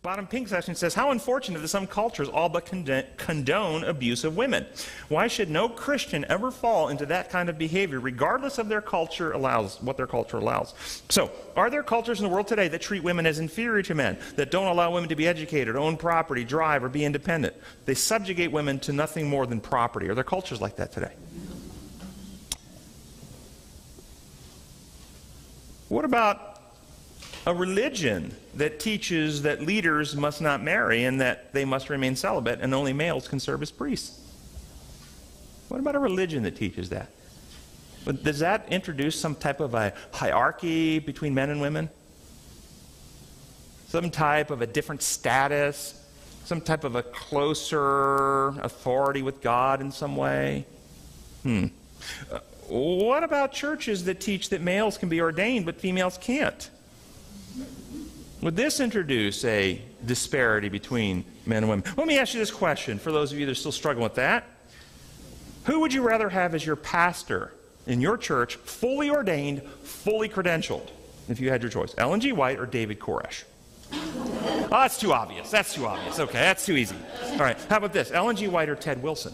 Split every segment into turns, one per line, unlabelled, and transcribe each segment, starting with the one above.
Bottom pink section says, how unfortunate that some cultures all but condone abuse of women. Why should no Christian ever fall into that kind of behavior, regardless of what their culture allows? So, are there cultures in the world today that treat women as inferior to men, that don't allow women to be educated, own property, drive, or be independent? They subjugate women to nothing more than property. Are there cultures like that today? What about a religion that teaches that leaders must not marry and that they must remain celibate and only males can serve as priests? What about a religion that teaches that? But does that introduce some type of a hierarchy between men and women? Some type of a different status? Some type of a closer authority with God in some way? What about churches that teach that males can be ordained but females can't? Would this introduce a disparity between men and women? Let me ask you this question, for those of you that are still struggling with that. Who would you rather have as your pastor in your church, fully ordained, fully credentialed, if you had your choice? Ellen G. White or David Koresh? Oh, that's too obvious. That's too obvious. Okay, that's too easy. All right, how about this? Ellen G. White or Ted Wilson?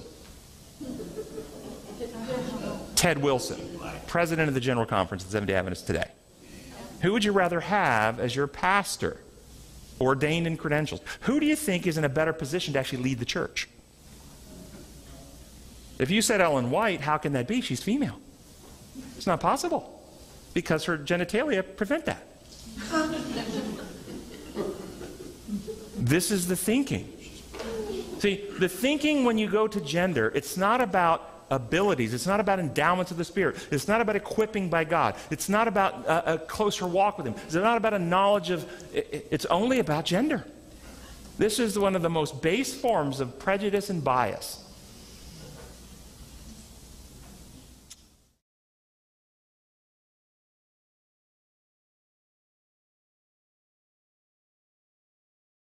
Ted Wilson, president of the General Conference of the Seventh-day Adventists today. Who would you rather have as your pastor, ordained and credentialed? Who do you think is in a better position to actually lead the church? If you said Ellen White, how can that be? She's female. It's not possible because her genitalia prevent that. This is the thinking. See, the thinking when you go to gender, it's not about abilities. It's not about endowments of the Spirit. It's not about equipping by God. It's not about a closer walk with Him. It's not about a knowledge of... It's only about gender. This is one of the most base forms of prejudice and bias